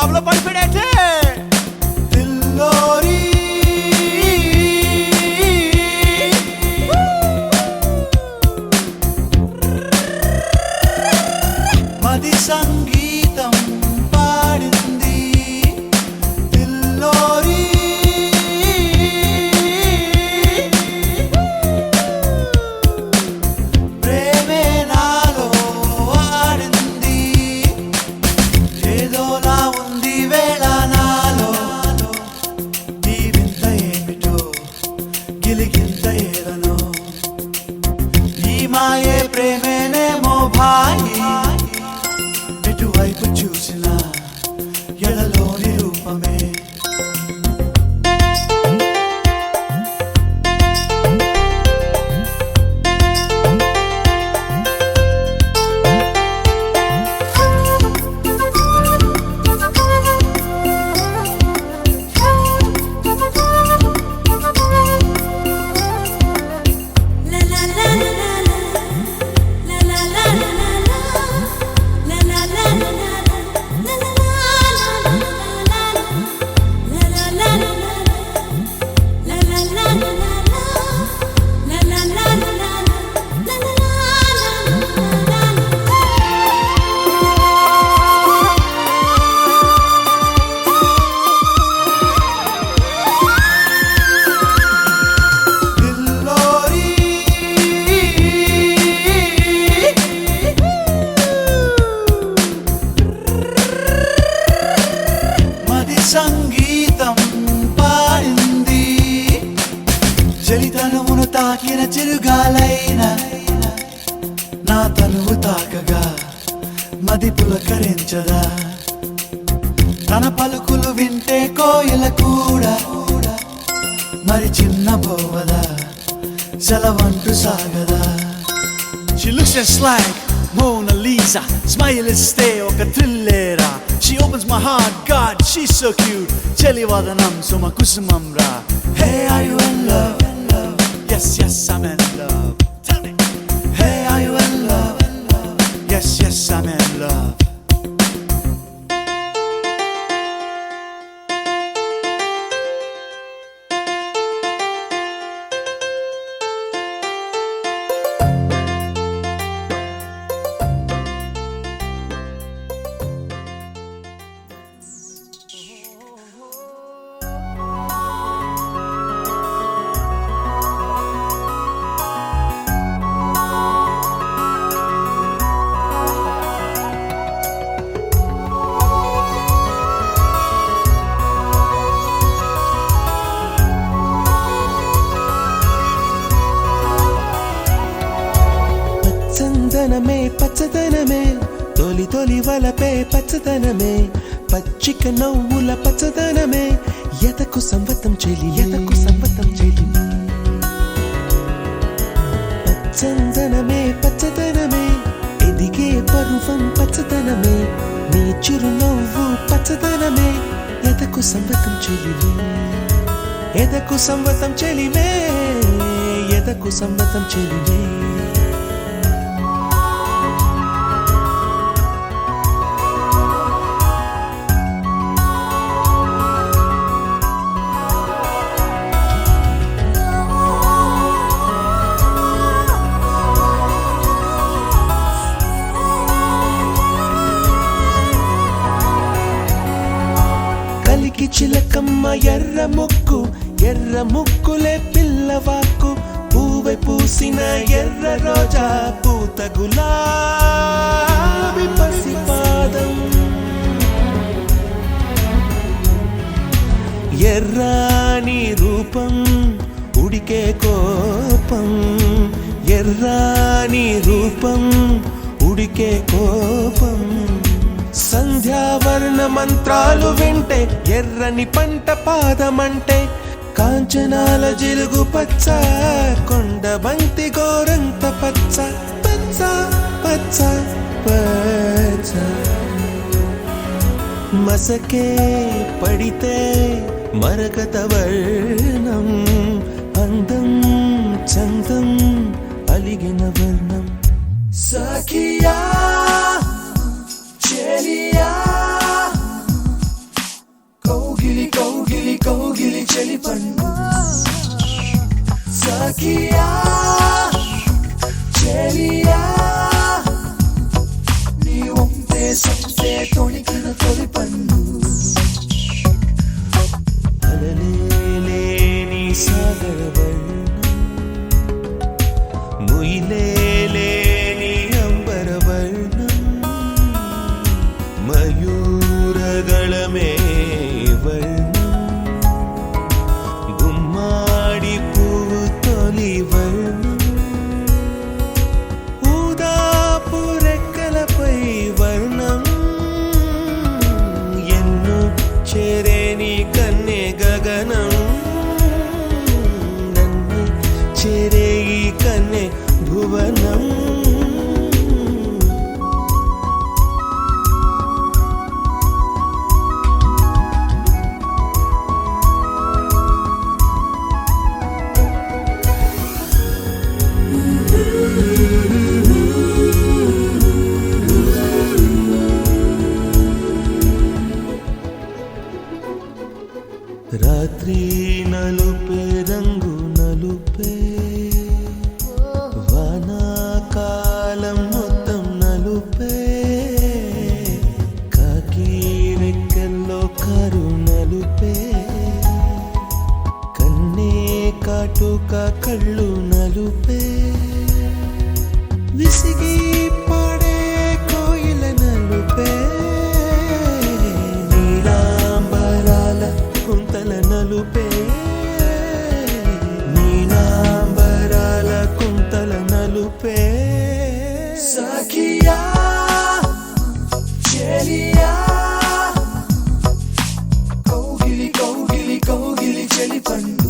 Love లో పడిపోయాటే దిల్లోరీ మది సంగీతం పాడింది దిల్లోరీ ప్రేమే నాలో ఆడింది ఏదోలా ఉంది వేళ నాలో ఈ వింత ఏమిటో గిలిగింత ఏదనో ఈ మాయే ప్రేమేనేమో భాయి ఎటువైపు చూసినా ఎడలోని రూపమే సంగీతం పాడింది చలితనమును తాకిన చిరుగాలైన నా తనువు తాకగా మది పులకరించదా తన పలుకులు వింటే కోయిల కూడా మరి చిన్న పోవదా సెలవంటూ సాగదా She looks just like Mona Lisa, smile is stay oka thrillera. She opens my heart, God, she's so cute. Cheli vadanam suma kusumam ra. Hey, are you in love? Yes, yes, I'm in love. Tell me. Hey, are you in love? Yes, yes, I'm in love. చందనమే పచ్చదనమే తొలి తొలి వలపే పచ్చదనమే పచ్చిక నవ్వుల పచ్చదనమే ఎదకు సంవతం చెలి ఎదకు సంవతం చెలి పచ్చందనమే పచ్చదనమే ఎదిగే పరువం పచ్చదనమే నీ చిరునవ్వు పచ్చదనమే ఎదకు సంవతం చెలిమే ఎదకు సంవతం చెలిమే ఎదకు సంవతం చెలిమే చిలకమ్మ ఎర్ర ముక్కులే పిల్లవాకు పూవై పూసిన ఎర్ర రోజా పూత గులాబీ పసిపాదం ఎర్రాని రూపం ఉడికే కోపం ఎర్రాని రూపం ఉడికే కోపం సంధ్యావర్ణ మంత్రాలు వింటే ఎర్రని పంట పాదమంటే కాంచనాల జిలుగు పచ్చ కొండ బంతి గోరంత పచ్చ పచ్చ పచ్చ పచ్చ మసకే పడితే మరకత వర్ణం అందం చందం అలిగిన వర్ణం సఖియా చెలియా చెలియా నీ ఒంపే సొంపే తొణికిన తొలి పన్ను అలలేని సాగర వర్ణం ముయిలేని అంబర వర్ణం మయూరగళమే వర్ణం గుమ్మాడి పువ్వు తొలి వర్ణం ఊదాపు రెక్కలపై వర్ణం ఎన్ను చేరేని కన్నె గగనం నన్ను చేరే ఈ కన్నె భువనం రాత్రి నలుపే రంగు నలుపే వానాకాలం మొత్తం నలుపే కాకి రెక్కల్లో కారు నలుపే కన్నే కాటుక కళ్ళు నలుపే విసిగి పాడే కోయిల నలుపే నీలాంబరాల కుంతల నలుపే నీలాంబరాల కుంతల నలుపే సఖియా చెలియా కౌగిలి కౌగిలి కౌగిలి చెలి పన్ను